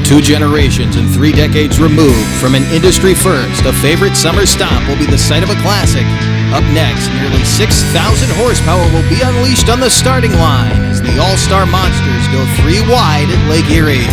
2 generations and 3 decades removed from an industry first, a favorite summer stop will be the site of a classic. Up next, nearly 6,000 horsepower will be unleashed on the starting line as the All-Star Monsters go 3 wide at Lake Erie.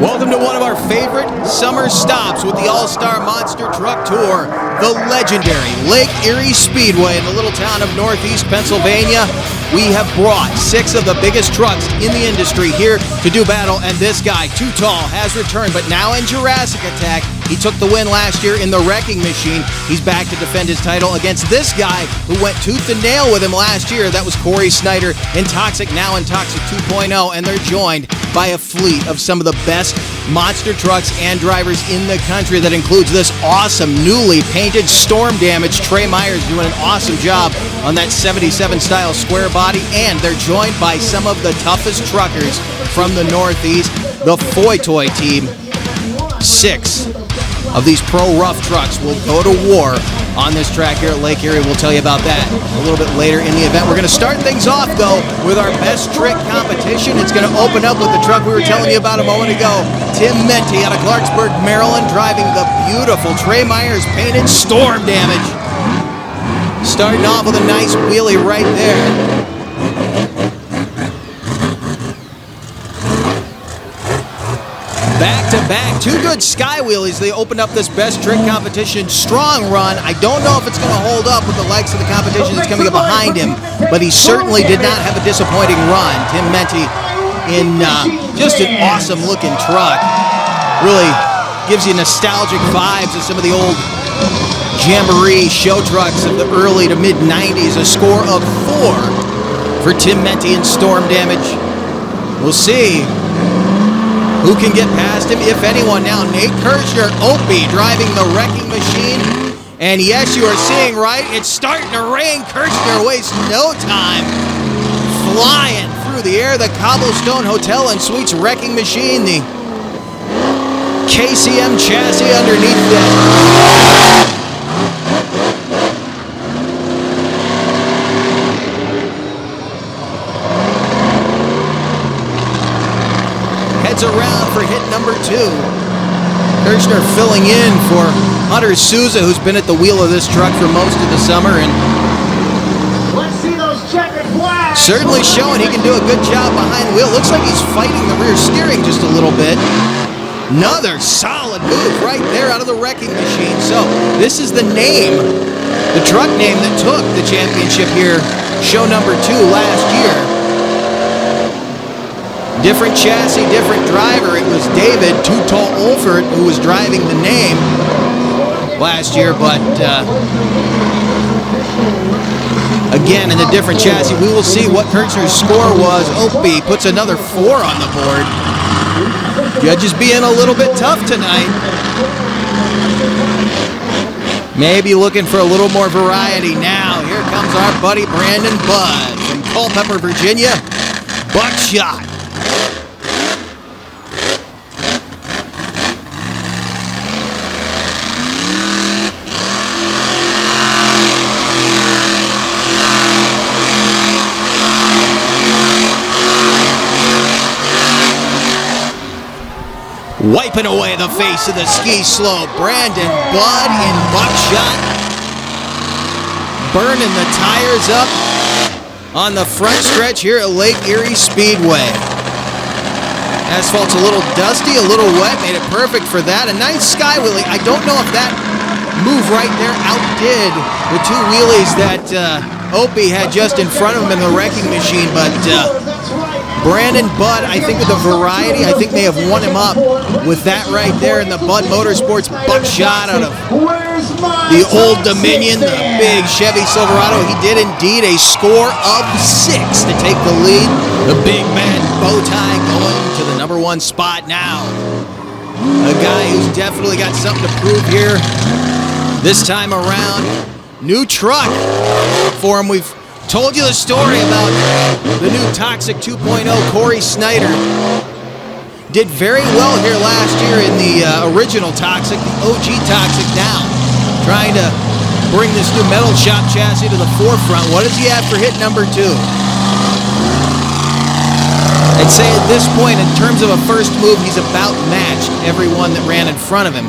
Welcome to one of our favorite summer stops with the All-Star Monster Truck Tour, the legendary Lake Erie Speedway in the little town of Northeast Pennsylvania. We have brought 6 of the biggest trucks in the industry here to do battle, and this guy, Too Tall, has returned, but now in Jurassic Attack. He took the win last year in the Wrecking Machine. He's back to defend his title against this guy who went tooth and nail with him last year. That was Corey Snyder in Toxic, now in Toxic 2.0, and they're joined by a fleet of some of the best monster trucks and drivers in the country. That includes this awesome newly painted Storm Damage. Trey Myers doing an awesome job on that 77 style square body, and they're joined by some of the toughest truckers from the Northeast, the Foy Toy team. 6 of these pro rough trucks will go to war on this track here at Lake Erie. We'll tell you about that a little bit later in the event. We're going to start things off, though, with our best trick competition. It's going to open up with the truck we were telling you about a moment ago. Tim Menti out of Clarksburg, Maryland, driving the beautiful Trey Myers painted Storm Damage. Starting off with a nice wheelie right there. Back-to-back, 2 good sky wheelies. They opened up this best trick competition. Strong run. I don't know if it's going to hold up with the likes of the competition that's coming up behind him, but he certainly did not have a disappointing run. Tim Menti in just an awesome-looking truck. Really gives you nostalgic vibes of some of the old Jamboree show trucks of the early to mid-90s. A score of 4 for Tim Menti in Storm Damage. We'll see who can get past him, if anyone. Now, Nate Kirshner, Opie, driving the Wrecking Machine. And yes, you are seeing right, it's starting to rain. Kirshner wastes no time flying through the air. The Cobblestone Hotel and Suites Wrecking Machine, the KCM chassis underneath that. Around for hit number 2. Kirshner filling in for Hunter Souza, who's been at the wheel of this truck for most of the summer, and let's see those checkered flags. Certainly showing he can do a good job behind the wheel. Looks like he's fighting the rear steering just a little bit. Another solid move right there out of the Wrecking Machine. So this is the name, the truck name that took the championship here, show number 2 last year. Different chassis, different driver. It was David Too Tall Olfert who was driving the name last year, but again in a different chassis. We will see what Kirchner's score was. Opie puts another 4 on the board. Judges being a little bit tough tonight. Maybe looking for a little more variety. Now, here comes our buddy Brandon Budd from Culpeper, Virginia. Buckshot. Wiping away the face of the ski slope. Brandon Budd in Buckshot. Burning the tires up on the front stretch here at Lake Erie Speedway. Asphalt's a little dusty, a little wet. Made it perfect for that. A nice sky wheelie. I don't know if that move right there outdid the 2 wheelies that Opie had just in front of him in the Wrecking Machine, but Brandon Budd, I think with the variety, I think may have won him up with that right there in the Budd Motorsports Buckshot out of the Old Dominion, the big Chevy Silverado. He did indeed a score of 6 to take the lead. The big man bow tie going to the #1 one spot now. A guy who's definitely got something to prove here this time around. New truck for him. We've told you the story about the new Toxic 2.0. Corey Snyder did very well here last year in the original Toxic, the OG Toxic now. Trying to bring this new metal shop chassis to the forefront. What does he have for hit number 2? I'd say at this point, in terms of a first move, he's about matched everyone that ran in front of him.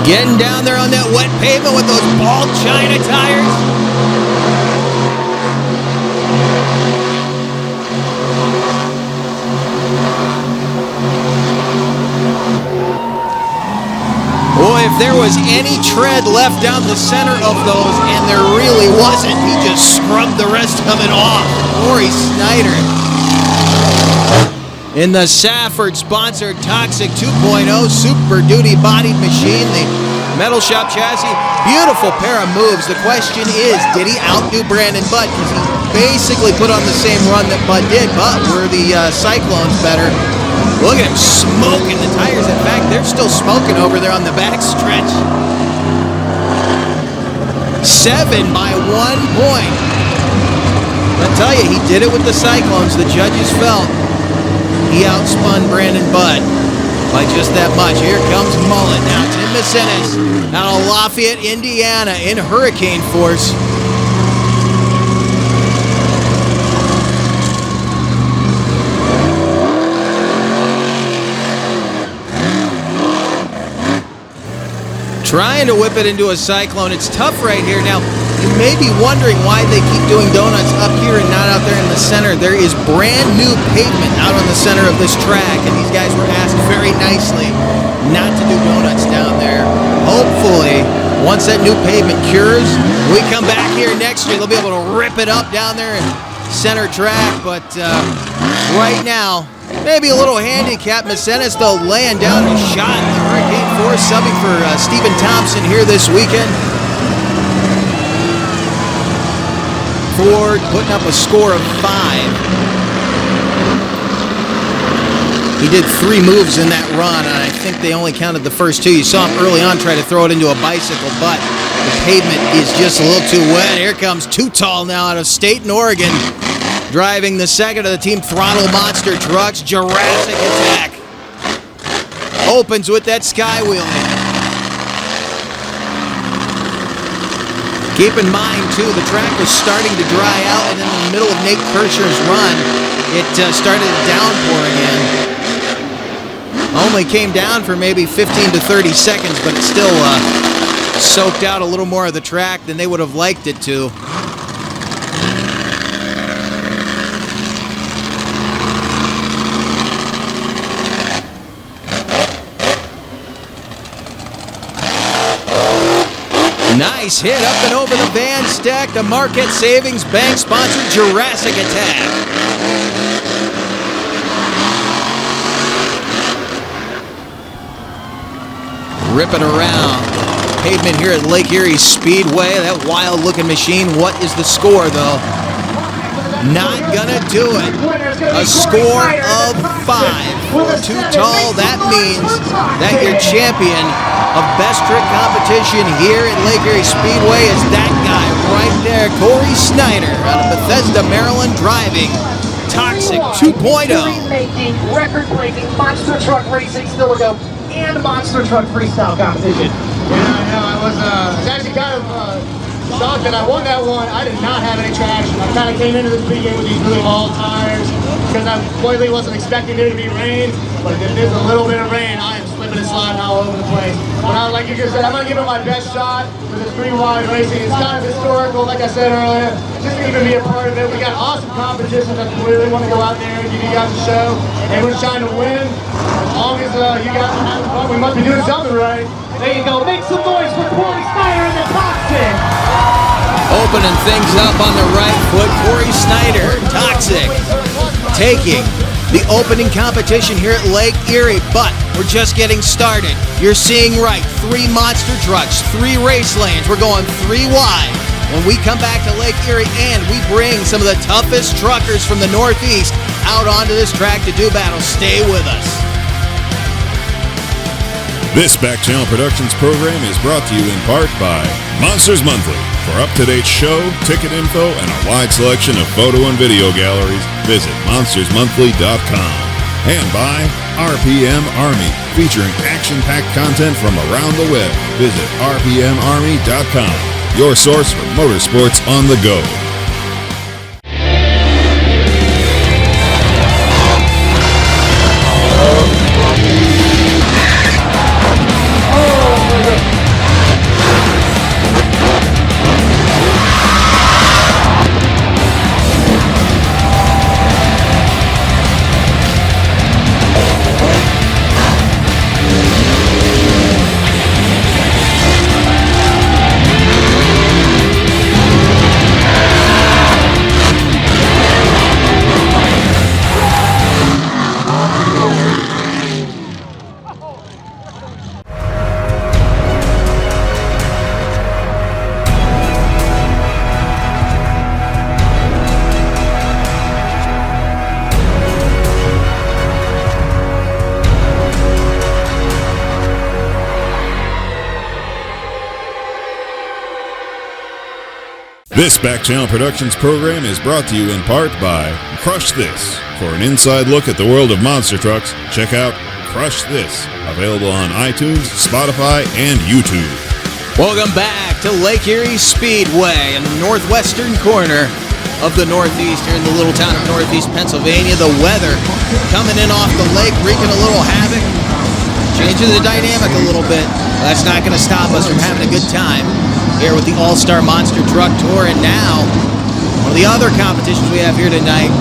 Getting down there on that wet pavement with those ball china tires. Boy, if there was any tread left down the center of those, and there really wasn't, he just scrubbed the rest of it off. Corey Snyder in the Safford-sponsored Toxic 2.0 Super Duty bodied machine, the metal shop chassis. Beautiful pair of moves. The question is, did he outdo Brandon Budd? Because he basically put on the same run that Budd did, but were the Cyclones better? Look at him smoking the tires. In fact, they're still smoking over there on the back stretch. 7 by 1 point. I'll tell you, he did it with the Cyclones. The judges felt he outspun Brandon Budd by just that much. Here comes Mullet now. Tim Messinas out of Lafayette, Indiana in hurricane force. Trying to whip it into a Cyclone. It's tough right here. Now, you may be wondering why they keep doing donuts up here and not out there in the center. There is brand new pavement out on the center of this track, and these guys were asked very nicely not to do donuts down there. Hopefully, once that new pavement cures, we come back here next year, they'll be able to rip it up down there in center track. But right now, maybe a little handicap. Messinas, though, laying down a shot in the hurricane force, subbing for Stephen Thompson here this weekend. Ford putting up a score of 5. He did 3 moves in that run, and I think they only counted the first 2. You saw him early on try to throw it into a bicycle, but the pavement is just a little too wet. Here comes Too Tall now out of State in Oregon, driving the second of the Team Throttle Monster trucks. Jurassic Attack opens with that skywheel. Keep in mind, too, the track was starting to dry out, and in the middle of Nate Kirshner's run, it started to downpour again. Only came down for maybe 15 to 30 seconds, but it still soaked out a little more of the track than they would have liked it to. Nice hit up and over the van stack. The Marquette Savings Bank sponsored Jurassic Attack. Ripping around pavement here at Lake Erie Speedway. That wild looking machine. What is the score though? Not gonna do it. A score of 5 for Too Tall. That means that your champion of best trick competition here at Lake Erie Speedway is that guy right there, Corey Snyder out of Bethesda, Maryland, driving Toxic 2.0. Dream-making, record-breaking monster truck racing still to go, and monster truck freestyle competition. Yeah, I was actually kind of shocked that I won that one. I did not have any traction. I kind of came into this big game with these really long tires because I completely wasn't expecting there to be rain. But if there's a little bit of rain, I am slipping and sliding all over the place. But like you just said, I'm going to give it my best shot with this 3-wide racing. It's kind of historical, like I said earlier, just to even be a part of it. We got awesome competition that we really want to go out there and give you guys a show. And we're trying to win. As long as you guys are having fun, we must be doing something right. There you go. Make some noise for Corey Snyder and the Toxic. Opening things up on the right foot, Corey Snyder, Toxic, taking the opening competition here at Lake Erie, but we're just getting started. You're seeing right, 3 monster trucks, 3 race lanes. We're going 3 wide. when we come back to Lake Erie and we bring some of the toughest truckers from the Northeast out onto this track to do battle. Stay with us. This Back Channel Productions program is brought to you in part by Monsters Monthly. For up-to-date show, ticket info, and a wide selection of photo and video galleries, visit monstersmonthly.com. And by RPM Army, featuring action-packed content from around the web. Visit rpmarmy.com, your source for motorsports on the go. This Back Channel Productions program is brought to you in part by Crush This. For an inside look at the world of monster trucks, check out Crush This, available on iTunes, Spotify, and YouTube. Welcome back to Lake Erie Speedway in the northwestern corner of the Northeast here in the little town of Northeast Pennsylvania. The weather coming in off the lake, wreaking a little havoc, changing the dynamic a little bit. That's not going to stop us from having a good time here with the All-Star Monster Truck Tour. And now, one of the other competitions we have here tonight.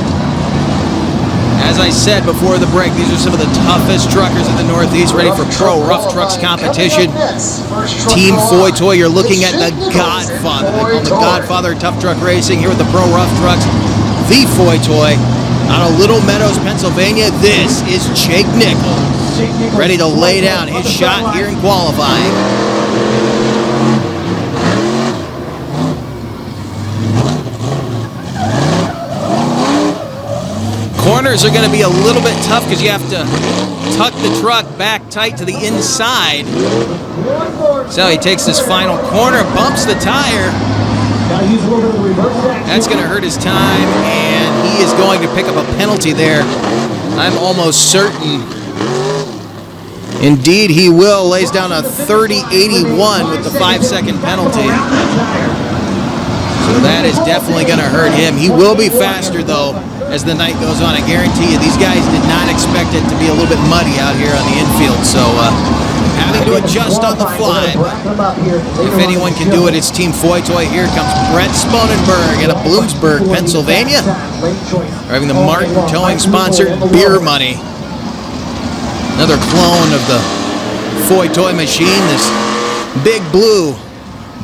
As I said before the break, these are some of the toughest truckers in the Northeast, ready for Pro Rough Trucks competition. Team Foy Toy, you're looking at the Godfather. They call him the Godfather of Tough Truck Racing here with the Pro Rough Trucks. The Foy Toy out of Little Meadows, Pennsylvania. This is Jake Nichols, ready to lay down his shot here in qualifying. Corners are going to be a little bit tough because you have to tuck the truck back tight to the inside. So he takes this final corner, bumps the tire. That's going to hurt his time, and he is going to pick up a penalty there. I'm almost certain. Indeed, he will. Lays down a 30.81 with the 5-second penalty. So that is definitely going to hurt him. He will be faster, though, as the night goes on. I guarantee you, these guys did not expect it to be a little bit muddy out here on the infield. So having to adjust on the fly. If anyone can do it, it's Team Foy Toy. Here comes Brett Sponenberg out of Bloomsburg, Pennsylvania, driving the Martin Towing sponsored Beer Money. Another clone of the Foy Toy machine, this big blue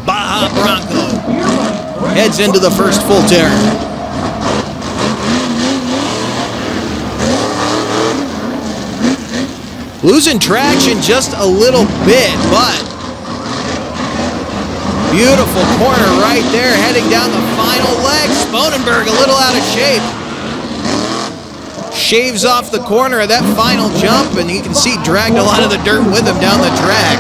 Baja Bronco heads into the first full turn. Losing traction just a little bit, but beautiful corner right there, heading down the final leg. Sponenberg a little out of shape. Shaves off the corner of that final jump, and you can see dragged a lot of the dirt with him down the track.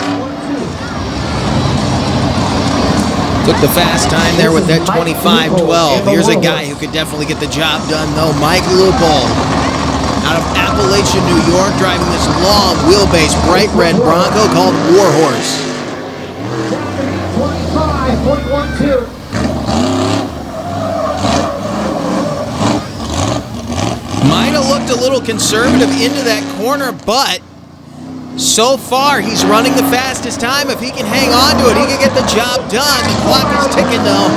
Took the fast time there with that 25.12. Here's a guy who could definitely get the job done, though. Mike Loophole, out of Appalachia, New York, driving this long wheelbase bright red Bronco called Warhorse. 25.12. Might have looked a little conservative into that corner, but so far he's running the fastest time. If he can hang on to it, he can get the job done. The clock is ticking, though.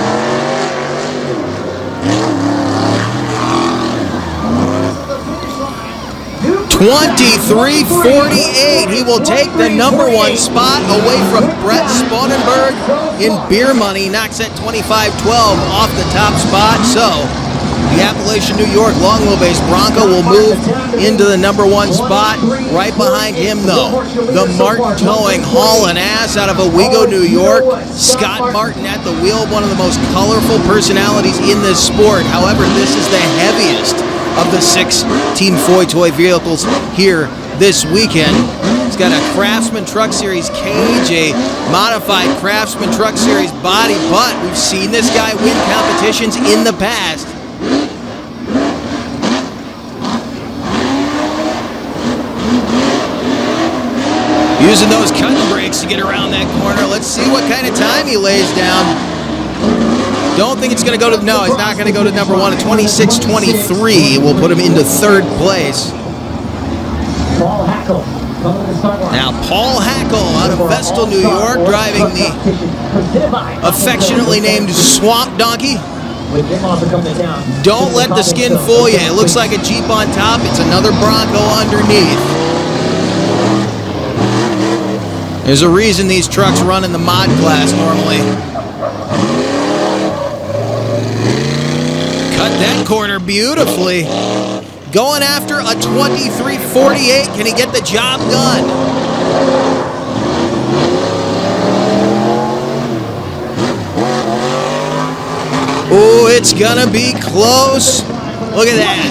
$23.48. He will take the #1 spot away from Brett Sponenberg in Beer Money. Knocks that 25.12 off the top spot. So The Appalachian New York long wheelbase Bronco will move into the number 1 spot. Right behind him, though, the Martin Towing hauling ass out of Owego, New York. Scott Martin at the wheel, one of the most colorful personalities in this sport. However, this is the heaviest of the 6 Team Foy Toy vehicles here this weekend. It's got a Craftsman Truck Series cage, a modified Craftsman Truck Series body, but we've seen this guy win competitions in the past. Using those cutting brakes to get around that corner. Let's see what kind of time he lays down. Don't think it's going to go to, no, he's not going to go to number 1. A 26:23 will put him into 3rd place. Now, Paul Hackle out of Vestal, New York, driving the affectionately named Swamp Donkey. Don't let the skin fool you. It looks like a Jeep on top. It's another Bronco underneath. There's a reason these trucks run in the mod class normally. Cut that corner beautifully. Going after a 23:48. Can he get the job done? Oh, it's gonna be close. Look at that.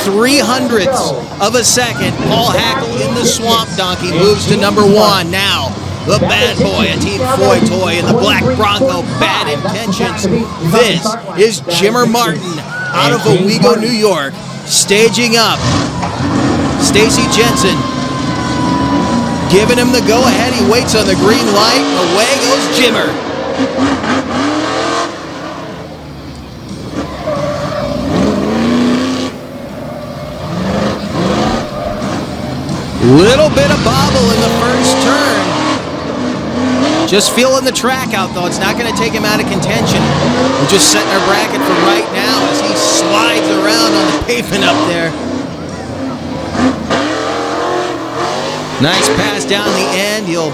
3/100ths of a second. Paul Hackle in the Swamp Donkey moves to number 1. Now, the bad boy, a Team Foy Toy in the black Bronco, Bad Intentions. This is Jimmer Martin out of Owego, New York, staging up. Stacy Jensen giving him the go-ahead. He waits on the green light. Away goes Jimmer. Little bit of bobble in the first turn. Just feeling the track out, though. It's not going to take him out of contention. We're just setting our bracket for right now as he slides around on the pavement up there. Nice pass down the end. He'll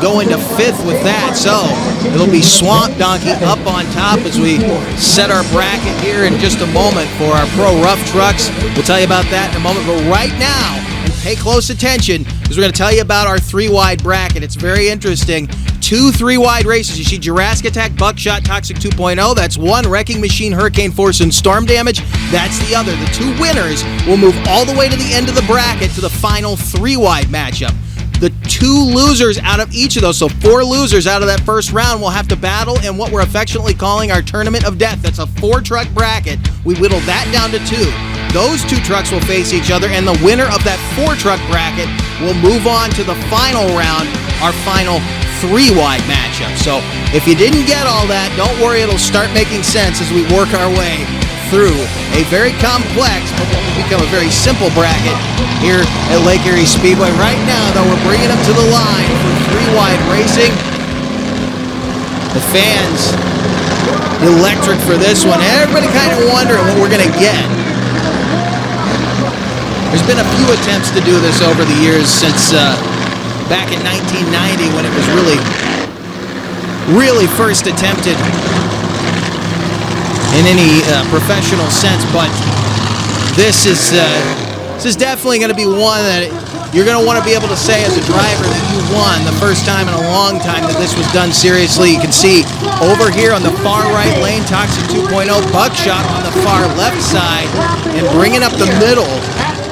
go into 5th with that. So it'll be Swamp Donkey up on top as we set our bracket here in just a moment for our Pro Rough Trucks. We'll tell you about that in a moment. But right now, pay close attention because we're going to tell you about our 3-wide bracket. It's very interesting. 2 3-wide races. You see Jurassic Attack, Buckshot, Toxic 2.0. That's one. Wrecking Machine, Hurricane Force, and Storm Damage. That's the other. The 2 winners will move all the way to the end of the bracket to the final 3-wide matchup. The 2 losers out of each of those, so 4 losers out of that first round, will have to battle in what we're affectionately calling our Tournament of Death. That's a 4-truck bracket. We whittled that down to 2. Those 2 trucks will face each other, and the winner of that 4-truck bracket will move on to the final round, our final 3-wide matchup. So if you didn't get all that, don't worry, it'll start making sense as we work our way through a very complex but what will become a very simple bracket here at Lake Erie Speedway. Right now, though, we're bringing them to the line for 3-wide racing. The fans electric for this one. Everybody kind of wondering what we're going to get. There's been a few attempts to do this over the years since back in 1990 when it was really first attempted in any professional sense, but this is definitely going to be one that you're going to want to be able to say as a driver that you won the first time in a long time that this was done seriously. You can see over here on the far right lane, Toxic 2.0, Buckshot on the far left side, and bringing up the middle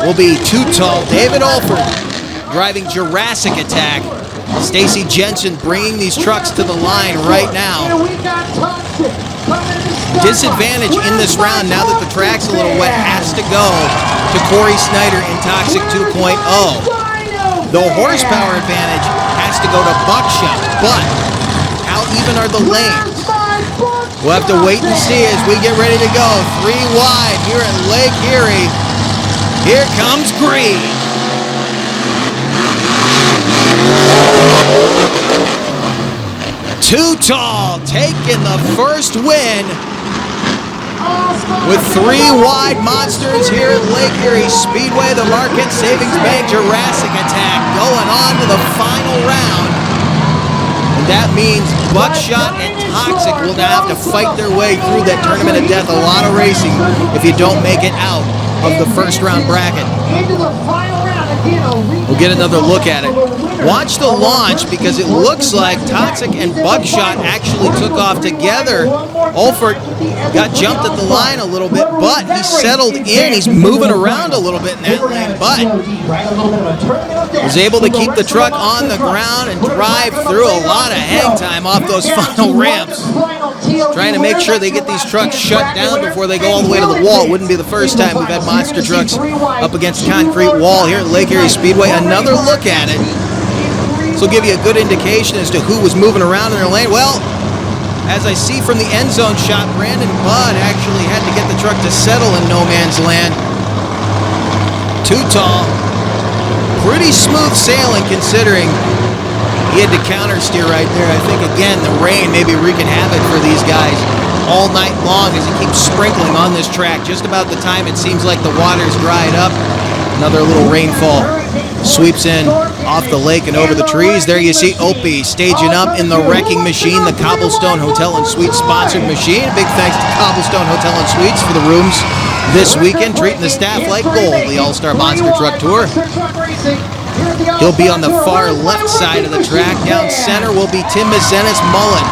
will be Too Tall, David Alford driving Jurassic Attack. Stacy Jensen bringing these trucks to the line right now. Disadvantage in this round now that the track's a little wet has to go to Corey Snyder in Toxic 2.0. The horsepower advantage has to go to Buckshot, but how even are the lanes? We'll have to wait and see as we get ready to go. 3 wide here at Lake Erie. Here comes Green. Too Tall taking the first win with 3 wide monsters here at Lake Erie Speedway. The Marquette Savings Bank Jurassic Attack going on to the final round. And that means Buckshot and Toxic will now have to fight their way through that tournament of death. A lot of racing if you don't make it out of the first round bracket. Into the final round again. We'll get another look at it. Watch the launch because it looks like Toxic and Buckshot actually took off together. Olfert got jumped at the line a little bit, but he settled in. He's moving around a little bit in that lane, but was able to keep the truck on the ground and drive through a lot of hang time off those final ramps. Trying to make sure they get these trucks shut down before they go all the way to the wall. It wouldn't be the first time we've had monster trucks up against concrete wall here at Lake Erie Speedway. Another look at it. This will give you a good indication as to who was moving around in their lane. Well, as I see from the end zone shot, Brandon Budd actually had to get the truck to settle in no man's land. Too tall. Pretty smooth sailing considering he had to counter steer right there. I think, again, the rain may be wreaking havoc for these guys all night long as it keeps sprinkling on this track. Just about the time it seems like the water's dried up, another little rainfall sweeps in off the lake and over the trees. There you see Opie staging up in the wrecking machine, the Cobblestone Hotel and Suites sponsored machine. Big thanks to Cobblestone Hotel and Suites for the rooms this weekend, treating the staff like gold, the All-Star Monster Truck Tour. He'll be on the far left side of the track. Down center will be Tim Mazenis Mullen,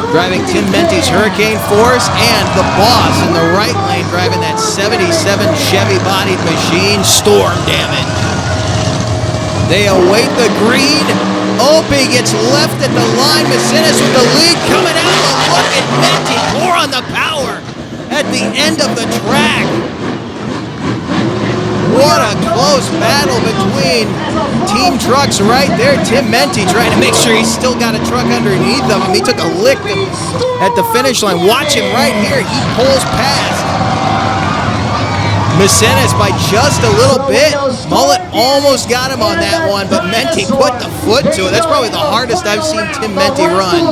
driving Tim Mente's Hurricane Force, and the boss in the right lane driving that 77 Chevy-bodied machine, Storm Damage. They await the green. Opie gets left at the line. Mazenis with the lead coming out. Look at Mente pour on the power at the end of the track. What a close battle between team trucks right there. Tim Mente trying to make sure he's still got a truck underneath of him. He took a lick at the finish line. Watch him right here. He pulls past Mazenis by just a little bit. Mullet almost got him on that one, but Mente put the foot to it. That's probably the hardest I've seen Tim Mente run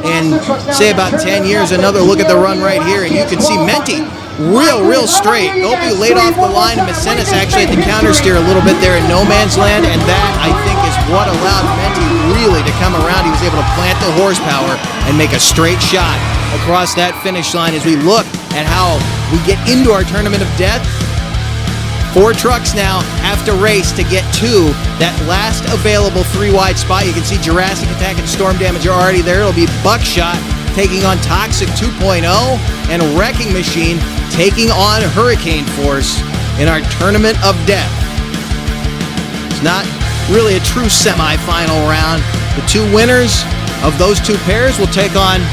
in, say, about 10 years. Another look at the run right here, and you can see Mente real straight. Opie laid off the line, and Mazenis actually had to counter steer a little bit there in no man's land, and that, I think, is what allowed Mente really to come around. He was able to plant the horsepower and make a straight shot across that finish line as we look at how we get into our tournament of death. 4 trucks now have to race to get to that last available 3-wide spot. You can see Jurassic Attack and Storm Damage are already there. It'll be Buckshot taking on Toxic 2.0 and Wrecking Machine taking on Hurricane Force in our tournament of death. It's not really a true semi-final round. The 2 winners of those 2 pairs will take on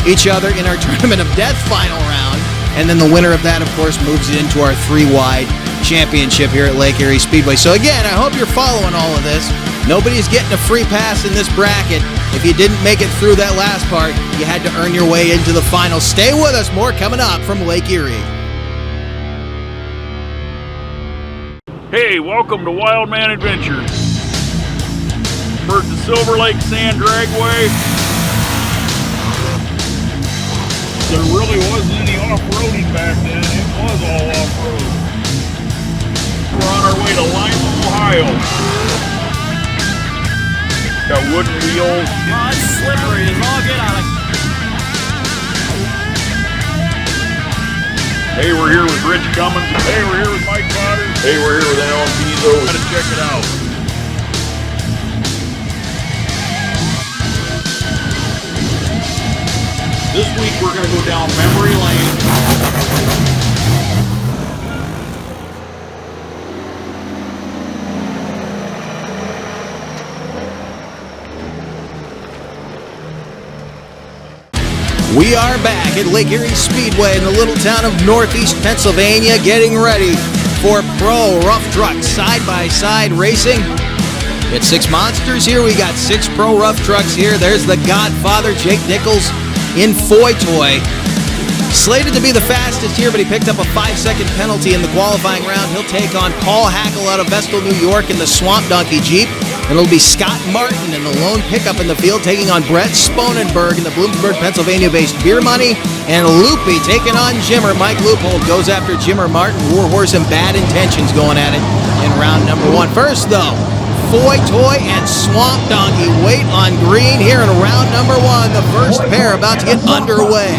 each other in our tournament of death final round, and then the winner of that, of course, moves into our 3-wide championship here at Lake Erie Speedway. So again, I hope you're following all of this. Nobody's getting a free pass in this bracket. If you didn't make it through that last part, you had to earn your way into the final. Stay with us, more coming up from Lake Erie. Hey, welcome to Wild Man Adventures. We're at the Silver Lake Sand Dragway. There really wasn't any off-roading back then. It was all off-road. We're on our way to Lima, Ohio. Got wooden wheels. Oh, it's slippery as all get out of. Hey, we're here with Rich Cummins. Hey, we're here with Mike Potter. Hey, we're here with Alan Pizzo. Gotta check it out. This week we're gonna go down memory lane. We are back at Lake Erie Speedway in the little town of Northeast Pennsylvania, getting ready for pro rough truck side-by-side racing. We got 6 monsters here. We got 6 pro rough trucks here. There's the Godfather, Jake Nichols, in Foy Toy. Slated to be the fastest here, but he picked up a 5-second penalty in the qualifying round. He'll take on Paul Hackle out of Vestal, New York in the Swamp Donkey Jeep. And it'll be Scott Martin in the lone pickup in the field taking on Brett Sponenberg in the Bloomsburg, Pennsylvania-based Beer Money. And Loopy taking on Jimmer. Mike Loophole goes after Jimmer Martin. Warhorse and Bad Intentions going at it in round number 1. First, though, Foy Toy and Swamp Donkey wait on green here in round number 1. The first pair about to get underway.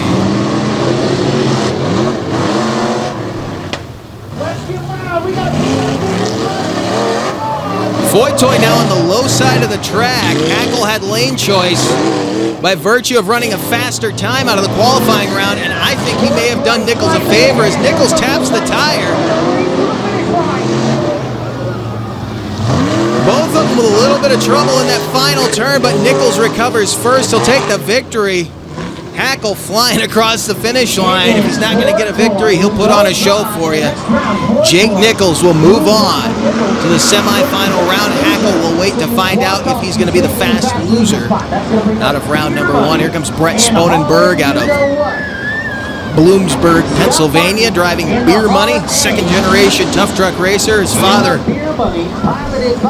Foy Toy now on the low side of the track. Hackle had lane choice by virtue of running a faster time out of the qualifying round, and I think he may have done Nichols a favor as Nichols taps the tire. Both of them with a little bit of trouble in that final turn, but Nichols recovers first. He'll take the victory. Hackle flying across the finish line. If he's not going to get a victory, he'll put on a show for you. Jake Nichols will move on to the semifinal round. Hackle will wait to find out if he's going to be the fast loser out of round number 1. Here comes Brett Sponenberg out of Bloomsburg, Pennsylvania, driving Beer Money, second generation tough truck racer. His father,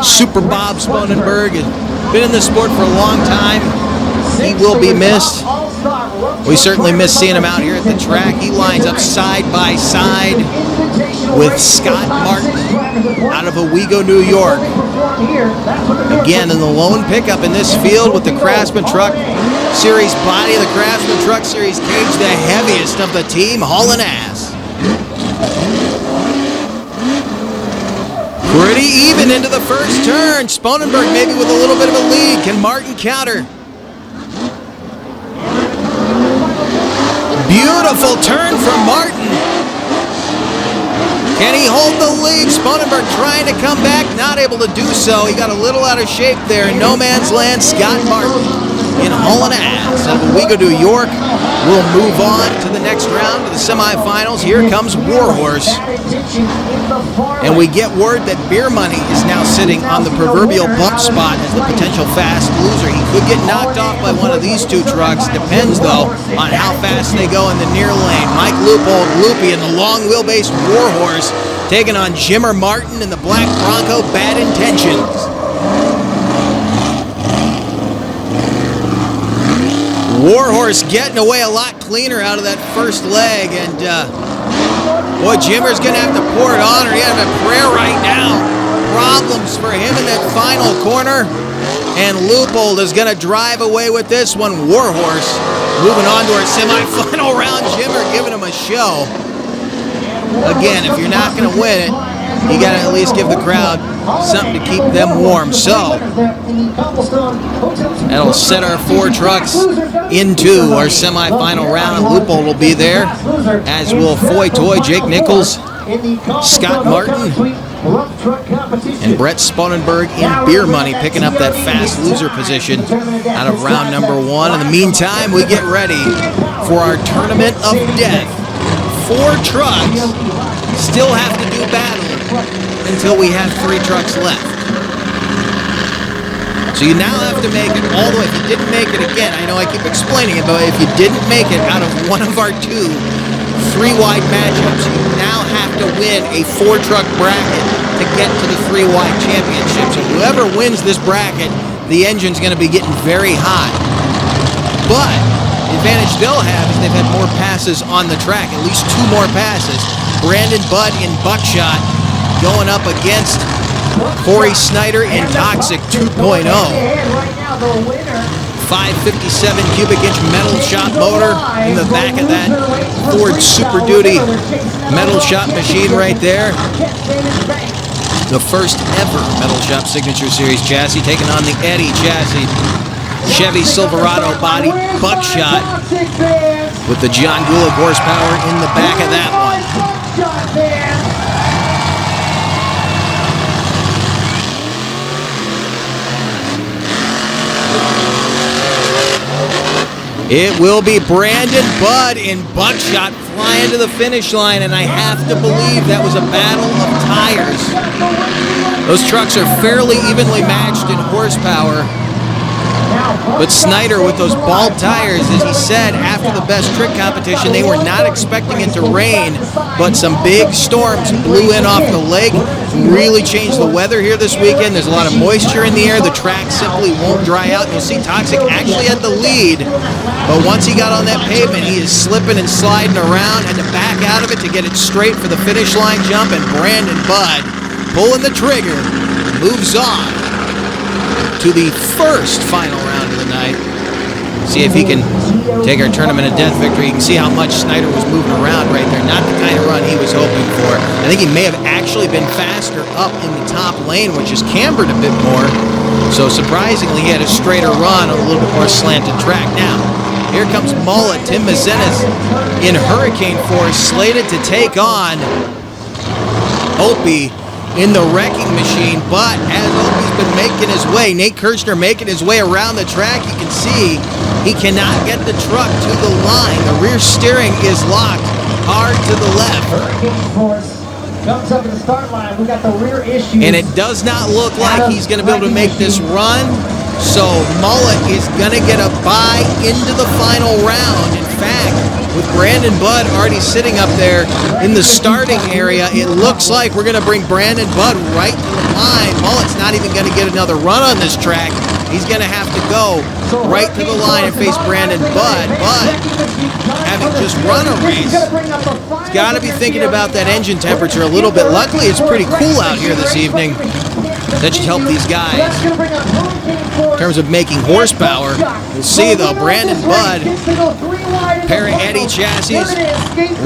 Super Bob Sponenberg, has been in the sport for a long time. He will be missed. We certainly miss seeing him out here at the track. He lines up side by side with Scott Martin out of Owego, New York. Again, in the lone pickup in this field with the Craftsman Truck Series body, the Craftsman Truck Series cage, the heaviest of the team, hauling ass. Pretty even into the first turn. Sponenberg maybe with a little bit of a lead. Can Martin counter? Beautiful turn from Martin. Can he hold the lead? Sponenberg trying to come back, not able to do so. He got a little out of shape there. In no man's land, Scott Martin in hauling ass out of Owego, New York. We'll move on to the next round, to the semifinals. Here comes Warhorse. And we get word that Beer Money is now sitting on the proverbial bump spot as the potential fast loser. He could get knocked off by one of these two trucks. Depends, though, on how fast they go in the near lane. Mike Loopold, Loopy, and the long wheelbase Warhorse taking on Jimmer Martin and the Black Bronco Bad Intentions. Warhorse getting away a lot cleaner out of that first leg, and boy, Jimmer's gonna have to pour it on, or he have a prayer right now. Problems for him in that final corner, and Loopold is gonna drive away with this one. Warhorse moving on to our semifinal round. Jimmer giving him a show. Again, if you're not gonna win it, you gotta at least give the crowd something to keep them warm. So that'll set our 4 trucks into our semifinal round. Loopold will be there, as will Foy Toy, Jake Nichols, Scott Martin, and Brett Sponenberg in Beer Money, picking up that fast loser position out of round number 1. In the meantime, we get ready for our Tournament of Death. 4 trucks still have to do battle until we have 3 trucks left. So you now have to make it all the way. If you didn't make it again, I know I keep explaining it, but if you didn't make it out of one of our 2 3-wide matchups, you now have to win a 4-truck bracket to get to the 3-wide championship. So whoever wins this bracket, the engine's going to be getting very hot. But the advantage they'll have is they've had more passes on the track, at least 2 more passes. Brandon Budd in Buckshot going up against Corey Snyder in Toxic 2.0. 557 cubic inch metal shop motor in the back of that Ford Super Duty metal shop machine right there. The first ever Metal Shop Signature Series chassis taking on the Eddie chassis. Chevy Silverado body Buckshot with the John Gulick horsepower in the back of that one. It will be Brandon Budd in Buckshot flying to the finish line, and I have to believe that was a battle of tires. Those trucks are fairly evenly matched in horsepower, but Snyder with those bald tires, as he said after the best trick competition, they were not expecting it to rain, but some big storms blew in off the lake, really changed the weather here this weekend. There's a lot of moisture in the air. The track simply won't dry out. You'll see Toxic actually had the lead, but once he got on that pavement, he is slipping and sliding around, had to back out of it to get it straight for the finish line jump, and Brandon Budd pulling the trigger, moves on to the first final round of the night. See if he can take our tournament of death victory. You can see how much Snyder was moving around right there. Not the kind of run he was hoping for. I think he may have actually been faster up in the top lane, which is cambered a bit more. So surprisingly, he had a straighter run, a little bit more slanted track. Now, here comes Mullet, Tim Mazenis in hurricane force, slated to take on Opie in the wrecking machine, but as Opie's been making his way, Nate Kirchner making his way around the track, you can see he cannot get the truck to the line. The rear steering is locked hard to the left. Hurricane force comes up to the start line. We got the rear issue. And it does not look like he's going to be able to make this run. So Mullet is going to get a bye into the final round. In fact, with Brandon Budd already sitting up there in the starting area, it looks like we're going to bring Brandon Budd right to the line. Mullet's not even going to get another run on this track. He's going to have to go right to the line and face Brandon Budd. But having just run a race, he's got to be thinking about that engine temperature a little bit. Luckily, it's pretty cool out here this evening. That should help these guys in terms of making horsepower. We'll see though, Brandon Budd, pair of Eddie chassis,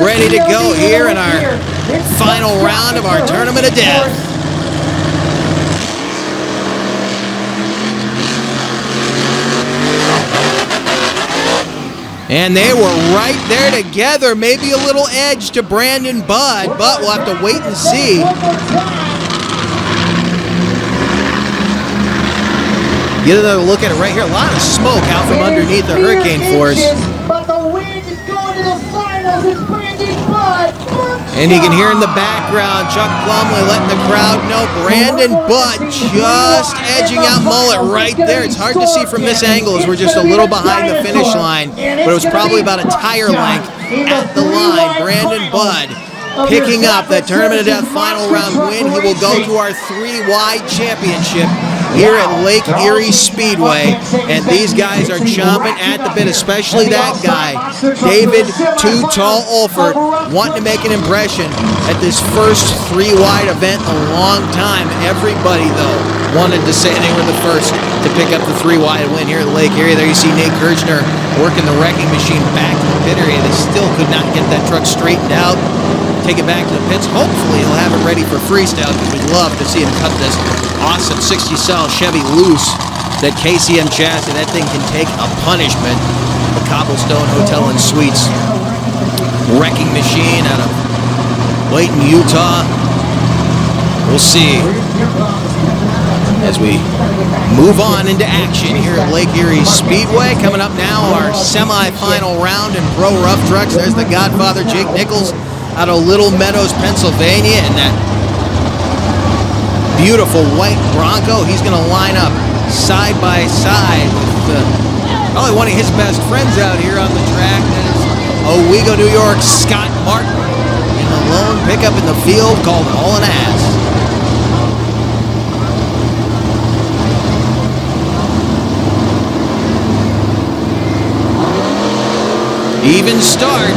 ready to go here in our final round of our Tournament of Death. And they were right there together, maybe a little edge to Brandon Budd, but we'll have to wait and see. Get another look at it right here. A lot of smoke out from underneath the hurricane force. But the wind is going to the finals. It's Brandon Budd. And you can hear in the background Chuck Plumley letting the crowd know Brandon Budd just edging out Mullet right there. It's hard to see from this angle as we're just a little behind the finish line, but it was probably about a tire length at the line. Brandon Budd picking up that Tournament of Death final round win. He will go to our 3-wide championship here at Lake Erie Speedway, and these guys are chomping at the bit, especially that guy, David Too Tall Olfert, wanting to make an impression at this first 3-wide event in a long time. Everybody, though, wanted to say they were the first to pick up the 3-wide win here at Lake Erie. There you see Nate Kirchner working the wrecking machine back to the pit area. They still could not get that truck straightened out. Take it back to the pits. Hopefully he'll have it ready for Freestyle, because we'd love to see him cut this awesome 60-cell Chevy loose. That KCM chassis, that thing can take a punishment. The Cobblestone Hotel and Suites wrecking machine out of Layton, Utah. We'll see as we move on into action here at Lake Erie Speedway. Coming up now, our semi-final round in Pro Rough Trucks. There's the Godfather, Jake Nichols, out of Little Meadows, Pennsylvania, and that beautiful white Bronco. He's going to line up side by side with probably one of his best friends out here on the track. That is Owego, New York, Scott Martin, in the lone pickup in the field called Haulin' Ass. Even start.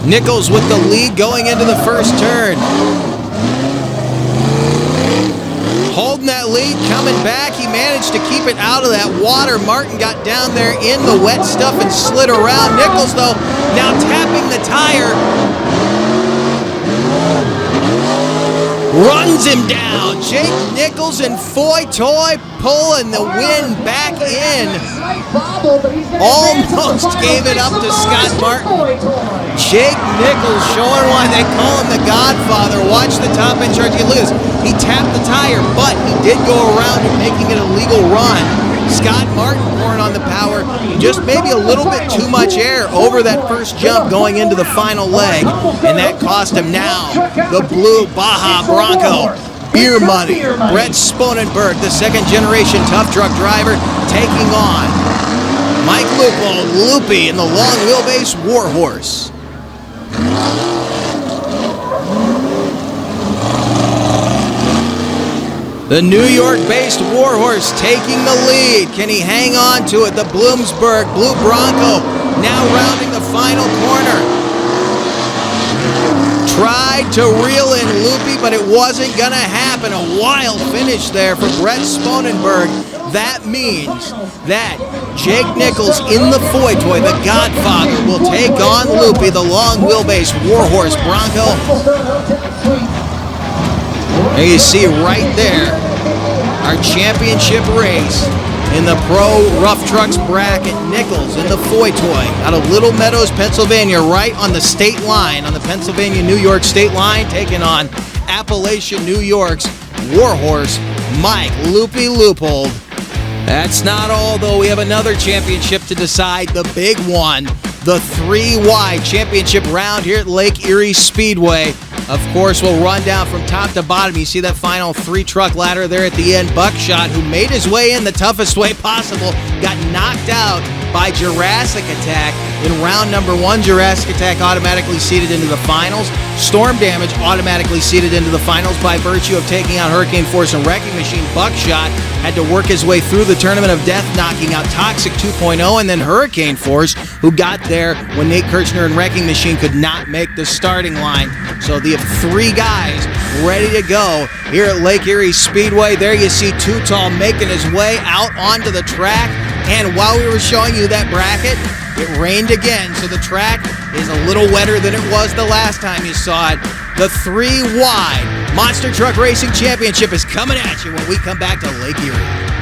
Nichols with the lead going into the first turn. Holding that lead, coming back. He managed to keep it out of that water. Martin got down there in the wet stuff and slid around. Nichols, though, now tapping the tire. Runs him down. Jake Nichols and Foy Toy pulling the wind back in. Almost gave it up to Scott Martin. Jake Nichols showing why they call him the Godfather. Watch the top end charge. Look at this. He tapped the tire, but he did go around it, making it a legal run. Scott Martin pouring on the power. Just maybe a little bit too much air over that first jump going into the final leg. And that cost him now the blue Baja Bronco. Beer money. Brett Sponenberg, the second generation tough truck driver, taking on Mike Lupo, Loopy in the long wheelbase Warhorse. The New York-based Warhorse taking the lead. Can he hang on to it? The Bloomsburg Blue Bronco now rounding the final corner. Tried to reel in Loopy, but it wasn't going to happen. A wild finish there for Brett Sponenberg. That means that Jake Nichols in the Foy Toy, the Godfather, will take on Loopy, the long wheelbase Warhorse Bronco. And you see right there our championship race in the Pro Rough Trucks bracket. Nichols in the Foy Toy out of Little Meadows, Pennsylvania, right on the state line, on the Pennsylvania-New York state line, taking on Appalachian, New York's Warhorse Mike Loopy Loopold. That's not all, though. We have another championship to decide, the big one, the 3Y championship round here at Lake Erie Speedway. Of course, we'll run down from top to bottom. You see that final 3-truck ladder there at the end. Buckshot, who made his way in the toughest way possible, got knocked out by Jurassic Attack in round number 1. Jurassic Attack automatically seeded into the finals. Storm Damage automatically seeded into the finals by virtue of taking out Hurricane Force and Wrecking Machine. Buckshot had to work his way through the Tournament of Death, knocking out Toxic 2.0, and then Hurricane Force, who got there when Nate Kirchner and Wrecking Machine could not make the starting line. So the 3 guys ready to go here at Lake Erie Speedway. There you see Too Tall making his way out onto the track. And while we were showing you that bracket, it rained again, so the track is a little wetter than it was the last time you saw it. The 3Y Monster Truck Racing Championship is coming at you when we come back to Lake Erie.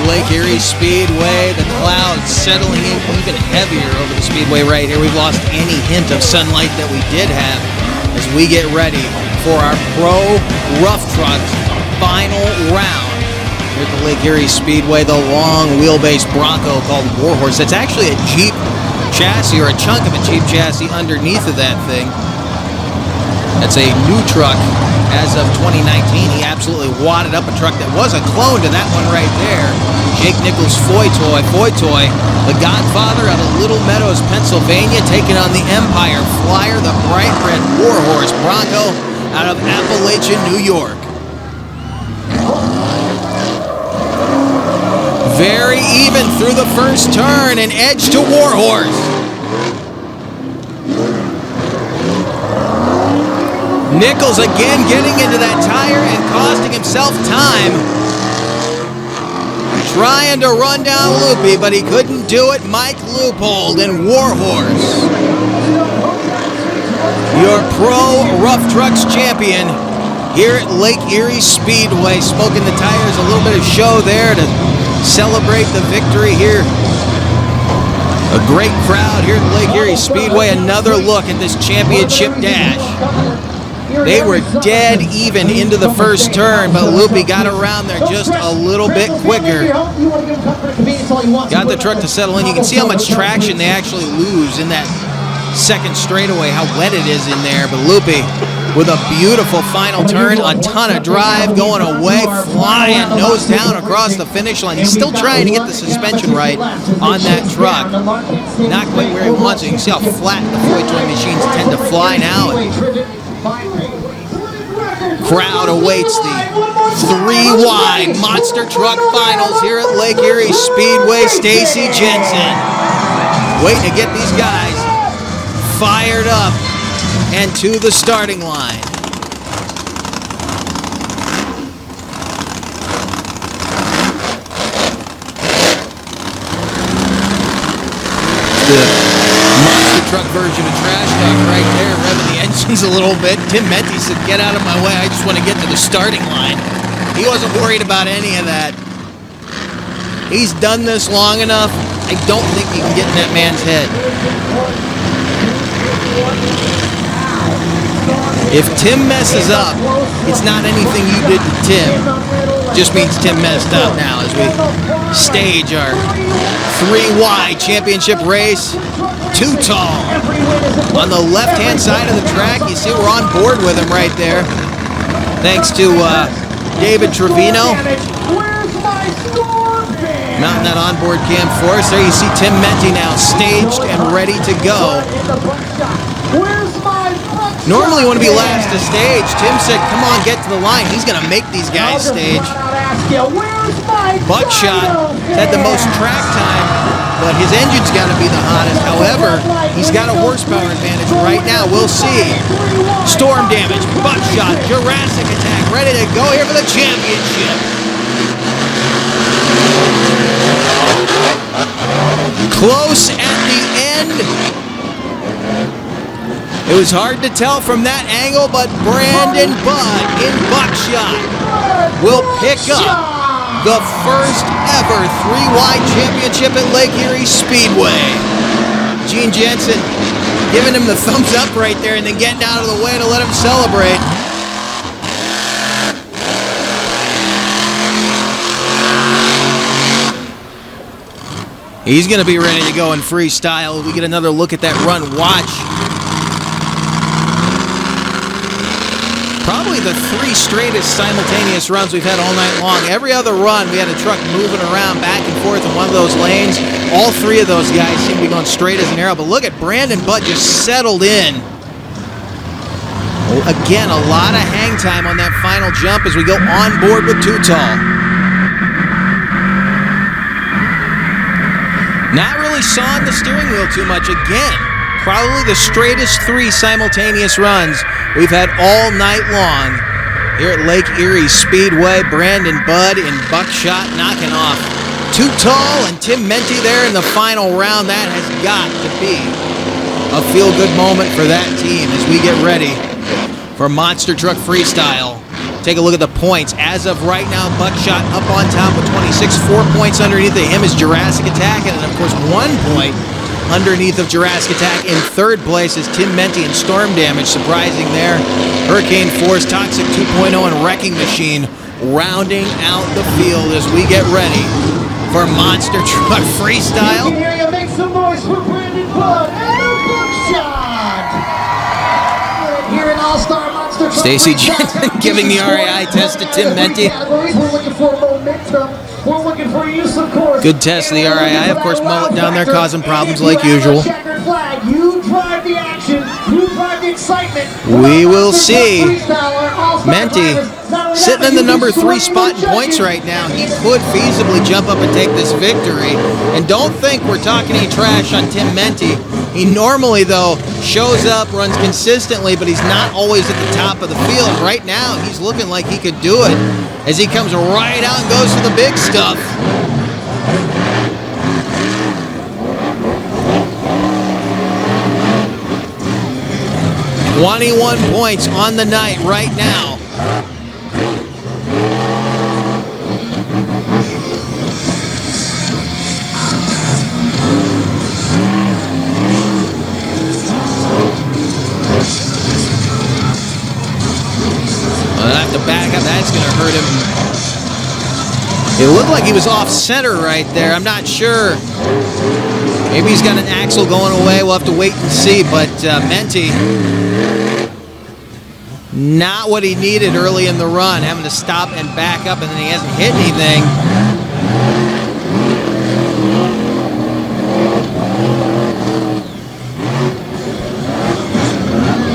Lake Erie Speedway, the clouds settling in even heavier over the speedway right here. We've lost any hint of sunlight that we did have as we get ready for our Pro Rough Trucks final round here at the Lake Erie Speedway. The long wheelbase Bronco called Warhorse. That's actually a Jeep chassis, or a chunk of a Jeep chassis underneath of that thing. That's a new truck as of 2019. He absolutely wadded up a truck that was a clone to that one right there. Jake Nichols Foy Toy, the Godfather out of Little Meadows, Pennsylvania, taking on the Empire Flyer, the bright red Warhorse Bronco out of Appalachian, New York. Very even through the first turn, an edge to Warhorse. Nichols again getting into that tire and costing himself time. Trying to run down Loopy, but he couldn't do it. Mike Loopold and Warhorse, your Pro Rough Trucks champion here at Lake Erie Speedway. Smoking the tires, a little bit of show there to celebrate the victory here. A great crowd here at Lake Erie Speedway. Another look at this championship dash. They were dead even into the first turn, but Loopy got around there just a little bit quicker. Got the truck to settle in. You can see how much traction they actually lose in that second straightaway, how wet it is in there. But Loopy with a beautiful final turn, a ton of drive going away, flying nose down across the finish line. He's still trying to get the suspension right on that truck. Not quite where he wants it. You can see how flat the Foy Toy machines tend to fly now. Crowd awaits the 3Y Monster Truck Finals here at Lake Erie Speedway. Stacy Jensen waiting to get these guys fired up and to the starting line. The Monster Truck version of Trash Talk right there, revving the engines a little bit. Tim Menti said, "Get out of my way, I just want to get to the starting line." He wasn't worried about any of that. He's done this long enough. I don't think he can get in that man's head. If Tim messes up, it's not anything you did to Tim. It just means Tim messed up now as we stage our 3Y championship race Too Tall. On the left-hand side of the track, you see we're on board with him right there. Thanks to David Trevino. Mounting that onboard cam for us. There you see Tim Menti now staged and ready to go. Normally want to be last to stage. Tim said, come on, get to the line. He's going to make these guys stage. Buckshot had the most track time, but his engine's got to be the hottest. However, he's got a horsepower advantage right now. We'll see. Storm Damage, Buckshot, Jurassic Attack, ready to go here for the championship. Close at the end. It was hard to tell from that angle, but Brandon Budd in Buckshot will pick up the first ever 3-wide championship at Lake Erie Speedway. Gene Jensen giving him the thumbs up right there and then getting out of the way to let him celebrate. He's going to be ready to go in freestyle. We get another look at that run. Watch. Probably the 3 straightest simultaneous runs we've had all night long. Every other run, we had a truck moving around back and forth in one of those lanes. All 3 of those guys seem to be going straight as an arrow. But look at Brandon Budd just settled in. Again, a lot of hang time on that final jump as we go on board with Too Tall. Not really sawing the steering wheel too much. Again, probably the straightest 3 simultaneous runs we've had all night long here at Lake Erie Speedway. Brandon Budd in Buckshot knocking off Too Tall and Tim Menti there in the final round. That has got to be a feel-good moment for that team as we get ready for Monster Truck Freestyle. Take a look at the points. As of right now, Buckshot up on top with 26. 4 points underneath of him is Jurassic Attack, and of course 1 point underneath of Jurassic Attack. In 3rd place is Tim Menti and Storm Damage. Surprising there. Hurricane Force, Toxic 2.0, and Wrecking Machine rounding out the field as we get ready for Monster Truck Freestyle. Make some noise for Brandon Budd and Buckshot. Here in All-Star Monster Truck Stacy Jensen giving the RAI test to Tim Menti. We're looking for momentum. We're looking for use, of course. Good test of the RAI. Of course, Mullet down there causing problems like usual. You drive the action. You drive the excitement. We will see. Menti sitting in the number 3 spot in points right now. He could feasibly jump up and take this victory. And don't think we're talking any trash on Tim Menti. He normally, though, shows up, runs consistently, but he's not always at the top of the field. Right now, he's looking like he could do it as he comes right out and goes for the big stuff. "21 points on the night right now. I'll have to back up. That's going to hurt him. It looked like he was off center right there. I'm not sure. Maybe he's got an axle going away. We'll have to wait and see. But Menti, not what he needed early in the run, having to stop and back up, and then he hasn't hit anything.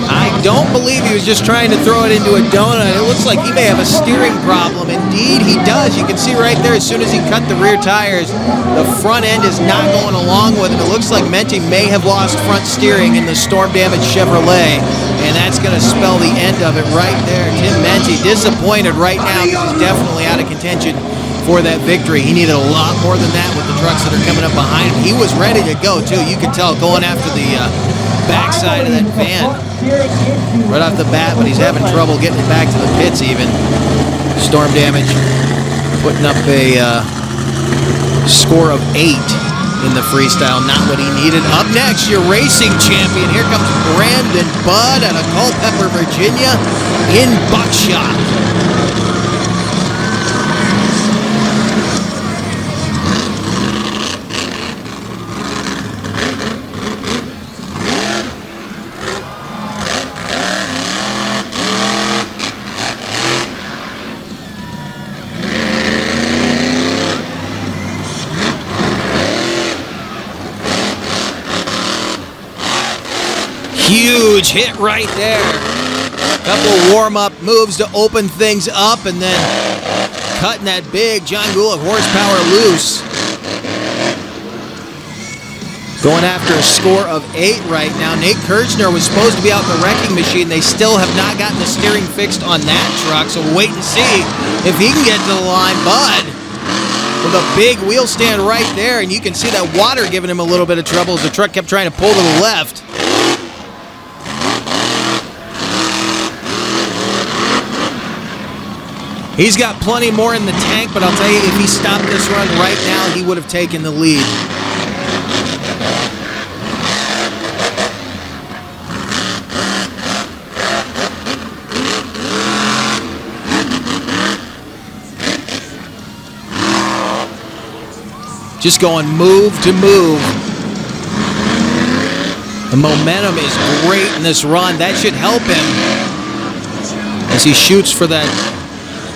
I don't believe he was just trying to throw it into a donut. It looks like he may have a steering problem. Indeed, he does. You can see right there, as soon as he cut the rear tires, the front end is not going along with him. It looks like Menti may have lost front steering in the Storm Damage Chevrolet, and that's going to spell the end of it right there. Tim Menti disappointed right now because he's definitely out of contention for that victory. He needed a lot more than that with the trucks that are coming up behind him. He was ready to go, too. You could tell going after the backside of that van right off the bat, but he's having trouble getting it back to the pits even. Storm Damage putting up a score of 8 in the freestyle, not what he needed. Up next, your racing champion. Here comes Brandon Budd out of Culpeper, Virginia in Buckshot. Huge hit right there. Couple warm-up moves to open things up, and then cutting that big John Gulick horsepower loose. Going after a score of 8 right now. Nate Kirchner was supposed to be out in the wrecking machine. They still have not gotten the steering fixed on that truck, so we'll wait and see if he can get to the line. Bud with a big wheel stand right there, and you can see that water giving him a little bit of trouble as the truck kept trying to pull to the left. He's got plenty more in the tank, but I'll tell you, if he stopped this run right now, he would have taken the lead. Just going move to move. The momentum is great in this run. That should help him as he shoots for that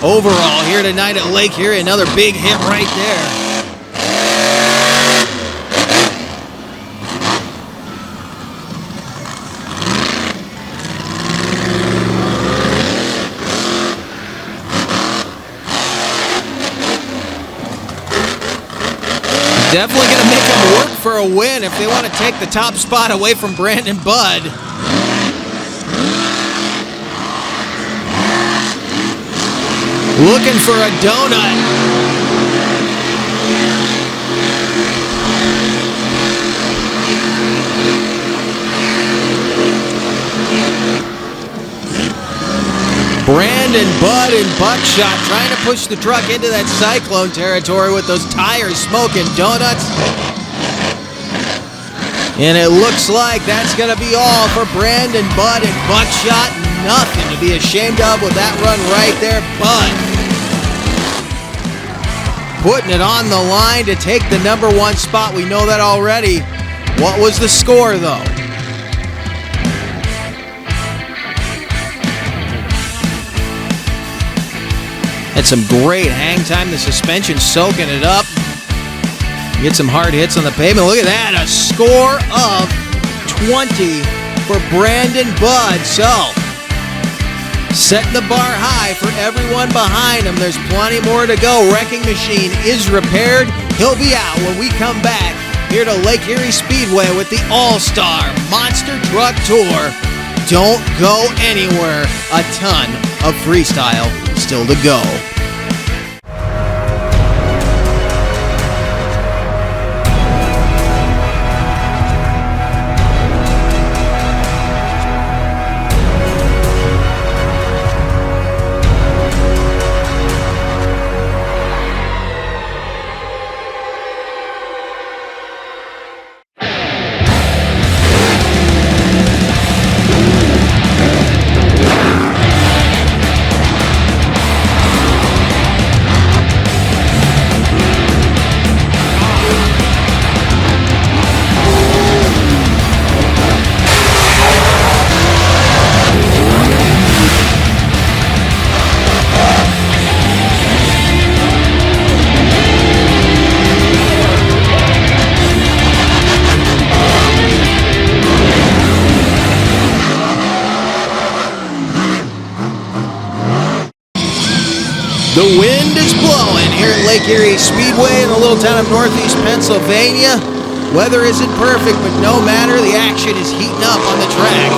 overall here tonight at Lake Erie. Another big hit right there. Definitely going to make them work for a win if they want to take the top spot away from Brandon Budd. Looking for a donut. Brandon Budd and Buckshot trying to push the truck into that cyclone territory with those tires smoking donuts. And it looks like that's going to be all for Brandon Budd and Buckshot. Nothing to be ashamed of with that run right there. Budd putting it on the line to take the number 1 spot. We know that already. What was the score, though? Had some great hang time. The suspension soaking it up. Get some hard hits on the pavement. Look at that. A score of 20 for Brandon Budd. So, setting the bar high for everyone behind him. There's plenty more to go. Wrecking machine is repaired. He'll be out when we come back here to Lake Erie Speedway with the All-Star Monster Truck Tour. Don't go anywhere. A ton of freestyle still to go. The wind is blowing here at Lake Erie Speedway in the little town of Northeast Pennsylvania. Weather isn't perfect, but no matter, the action is heating up on the track.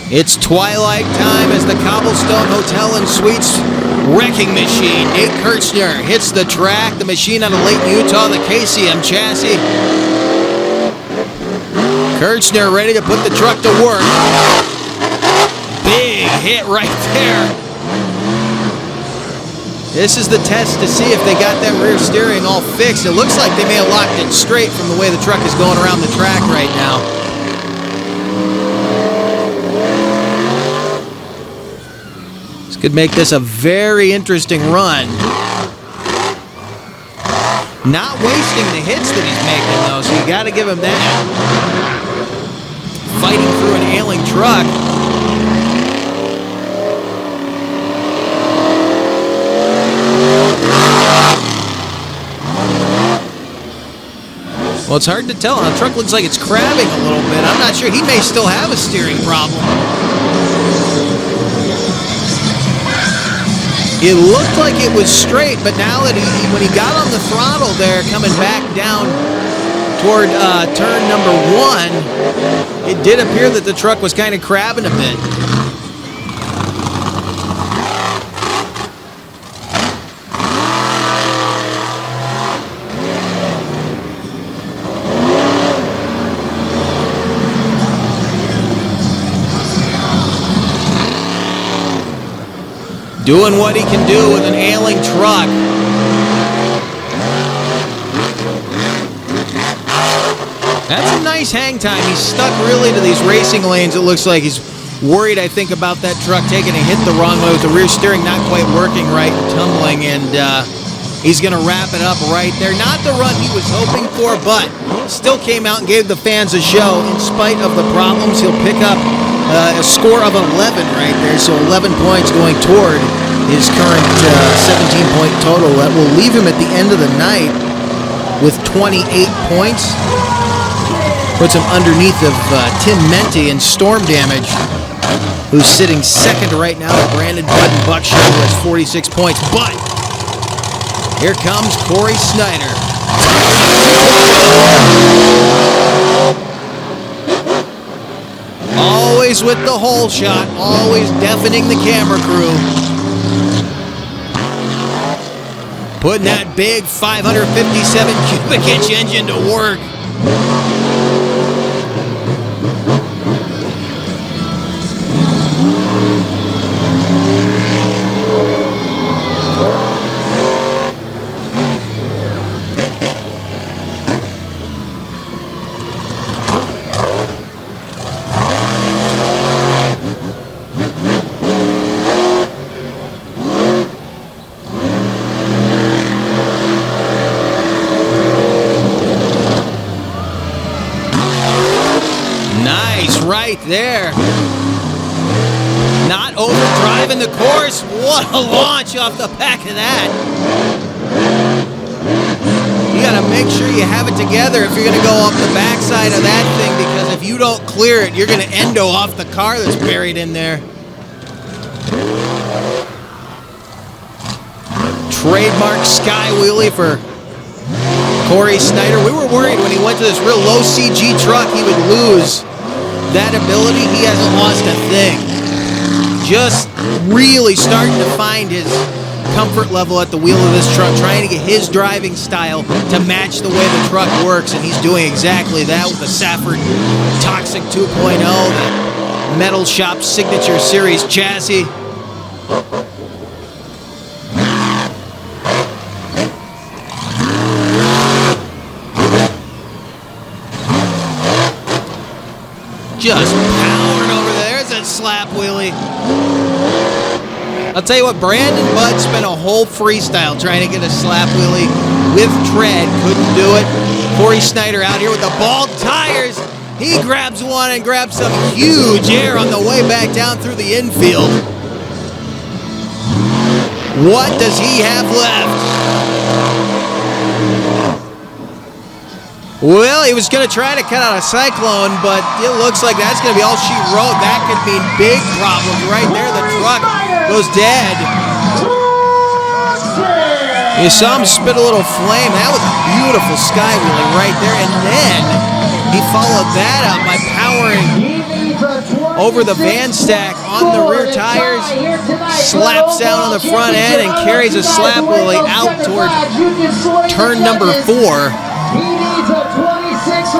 It's twilight time as the Cobblestone Hotel and Suites wrecking machine, Nate Kirchner, hits the track. The machine out of Layton, Utah, the KCM chassis. Kirchner ready to put the truck to work. Big hit right there. This is the test to see if they got that rear steering all fixed. It looks like they may have locked it straight from the way the truck is going around the track right now. This could make this a very interesting run. Not wasting the hits that he's making, though, so you got to give him that. Fighting through an ailing truck. Well, it's hard to tell. The truck looks like it's crabbing a little bit. I'm not sure. He may still have a steering problem. It looked like it was straight, but now that when he got on the throttle there, coming back down toward turn number 1, it did appear that the truck was kind of crabbing a bit. Doing what he can do with an ailing truck. That's a nice hang time. He's stuck really to these racing lanes. It looks like he's worried, I think, about that truck taking a hit the wrong way with the rear steering not quite working right and tumbling, and he's going to wrap it up right there. Not the run he was hoping for, but still came out and gave the fans a show. In spite of the problems, he'll pick up a score of 11 right there, so 11 points going toward his current 17-point total. That will leave him at the end of the night with 28 points. Puts him underneath of Tim Menti in storm damage, who's sitting second right now to Brandon Budd and Buckshot, who has 46 points. But here comes Corey Snyder. Always with the hole shot, always deafening the camera crew. Putting that big 557 cubic inch engine to work. Right there. Not overdriving the course. What a launch off the back of that. You got to make sure you have it together if you're going to go up the backside of that thing, because if you don't clear it, you're going to endo off the car that's buried in there. Trademark sky wheelie for Corey Snyder. We were worried when he went to this real low CG truck he would lose that ability. He hasn't lost a thing. Just really starting to find his comfort level at the wheel of this truck, trying to get his driving style to match the way the truck works, and he's doing exactly that with the Safford Toxic 2.0, the Metal Shop Signature Series chassis. Just powering over there. There's that slap wheelie. I'll tell you what, Brandon Budd spent a whole freestyle trying to get a slap wheelie with tread. Couldn't do it. Corey Snyder out here with the bald tires. He grabs one and grabs some huge air on the way back down through the infield. What does he have left? Well, he was going to try to cut out a cyclone, but it looks like that's going to be all she wrote. That could mean big problems right there. The truck goes dead. You saw him spit a little flame. That was a beautiful sky wheeling right there. And then he followed that up by powering over the van stack on the rear tires, slaps down on the front end, and carries a slap wheelie out toward turn number 4.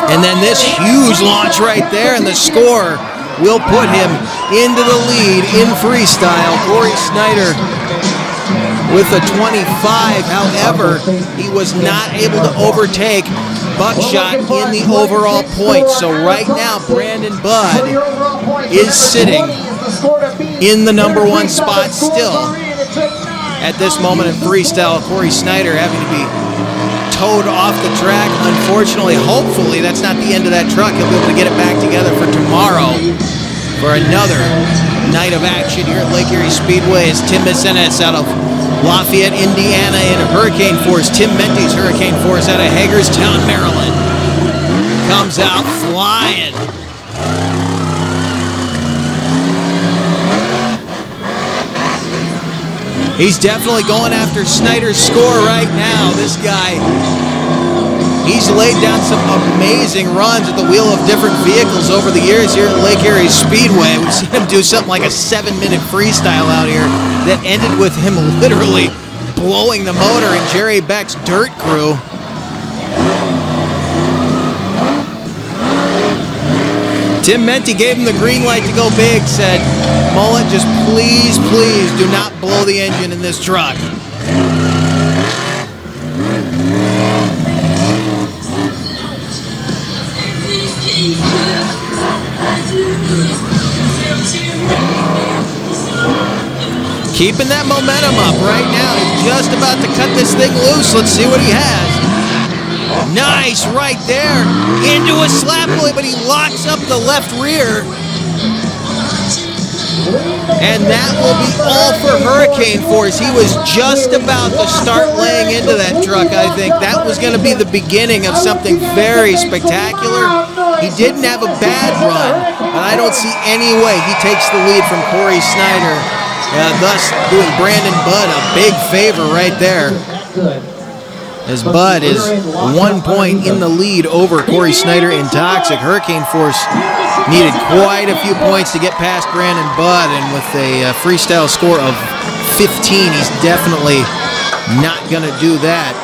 And then this huge launch right there, and the score will put him into the lead in freestyle. Corey Snyder with a 25. However, he was not able to overtake Buckshot in the overall points. So right now, Brandon Budd is sitting in the number 1 spot still. At this moment in freestyle, Corey Snyder having to be towed off the track. Unfortunately, hopefully, that's not the end of that truck. He'll be able to get it back together for tomorrow for another night of action here at Lake Erie Speedway. As Tim Messenes out of Lafayette, Indiana in Hurricane Force. Tim Menti's Hurricane Force out of Hagerstown, Maryland. comes out flying. He's definitely going after Snyder's score right now. This guy, he's laid down some amazing runs at the wheel of different vehicles over the years here at Lake Erie Speedway. We've seen him do something like a 7-minute freestyle out here that ended with him literally blowing the motor in Jerry Beck's dirt crew. Tim Menti gave him the green light to go big, said, Mullet, just please, please do not blow the engine in this truck. Keeping that momentum up right now. He's just about to cut this thing loose. Let's see what he has. Nice right there. Into a slap wheel, but he locks up the left rear. And that will be all for Hurricane Force. He was just about to start laying into that truck, I think. That was going to be the beginning of something very spectacular. He didn't have a bad run, but I don't see any way he takes the lead from Corey Snyder, thus doing Brandon Budd a big favor right there. As Bud is 1 point in the lead over Corey Snyder in Toxic. Hurricane Force needed quite a few points to get past Brandon Budd, and with a freestyle score of 15, he's definitely not going to do that.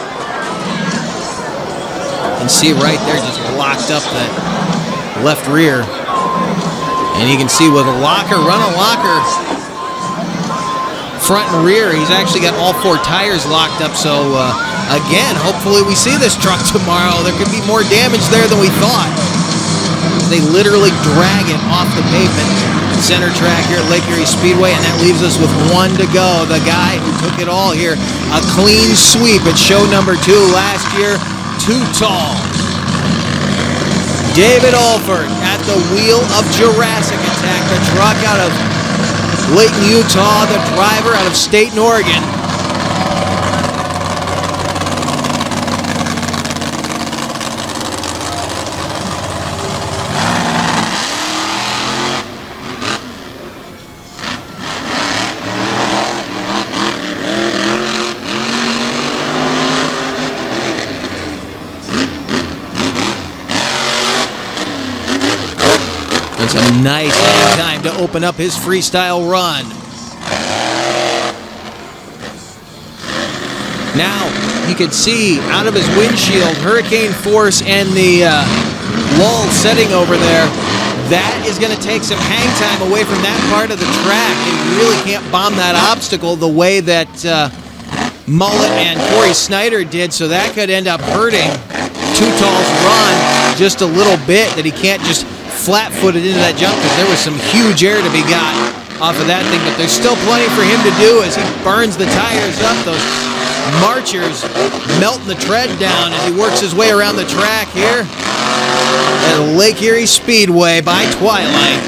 You can see right there, just locked up that left rear. And you can see with a locker, run a locker, front and rear, he's actually got all 4 tires locked up, so again, hopefully we see this truck tomorrow. There could be more damage there than we thought. They literally drag it off the pavement, center track here at Lake Erie Speedway, and that leaves us with 1 to go. The guy who took it all here, a clean sweep at show number 2 last year, Too Tall. David Alford at the wheel of Jurassic Attack, the truck out of Layton, Utah, the driver out of Staten, Oregon. It's a nice time to open up his freestyle run. Now, you can see out of his windshield, Hurricane Force and the lull setting over there. That is going to take some hang time away from that part of the track. You really can't bomb that obstacle the way that Mullet and Corey Snyder did, so that could end up hurting Too Tall's run just a little bit, that he can't just flat-footed into that jump, because there was some huge air to be got off of that thing, but there's still plenty for him to do as he burns the tires up. Those marchers melting the tread down as he works his way around the track here at Lake Erie Speedway by twilight.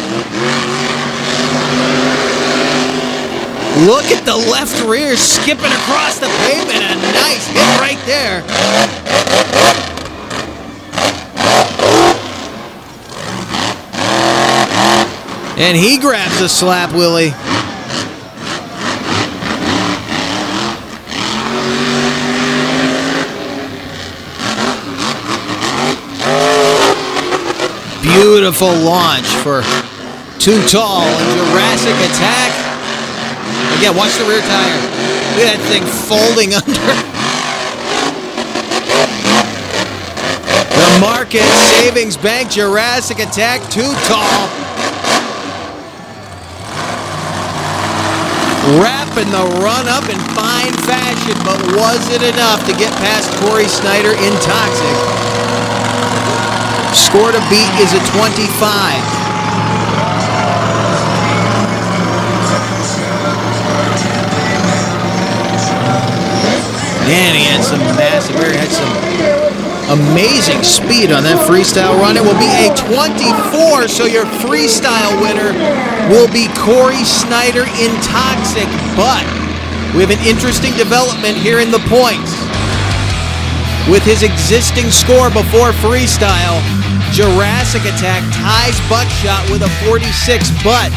Look at the left rear skipping across the pavement. A nice hit right there. And he grabs a slap wheelie. Beautiful launch for Too Tall and Jurassic Attack. Again, watch the rear tire. Look at that thing folding under. The Market Savings Bank Jurassic Attack Too Tall. Wrapping the run up in fine fashion, but was it enough to get past Corey Snyder in Toxic? Score to beat is a 25. And he had some massive air, had some amazing speed on that freestyle run. It will be a 24, so your freestyle winner will be Corey Snyder in Toxic, but we have an interesting development here in the points. With his existing score before freestyle, Jurassic Attack ties Buckshot with a 46, but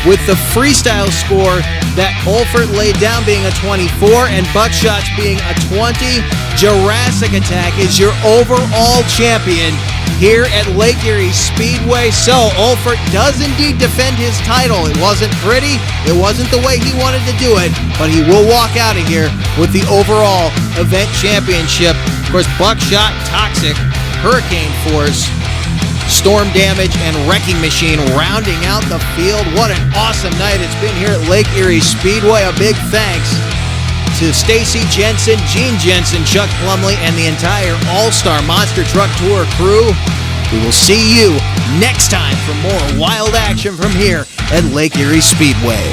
with the freestyle score that Olfert laid down being a 24 and Buckshot's being a 20, Jurassic Attack is your overall champion here at Lake Erie Speedway. So Olfert does indeed defend his title. It wasn't pretty, it wasn't the way he wanted to do it, but he will walk out of here with the overall event championship. Of course, Buckshot, Toxic, Hurricane Force, Storm Damage, and Wrecking Machine rounding out the field. What an awesome night it's been here at Lake Erie Speedway. A big thanks to Stacy Jensen, Gene Jensen, Chuck Plumley, and the entire All-Star Monster Truck Tour crew. We will see you next time for more wild action from here at Lake Erie Speedway.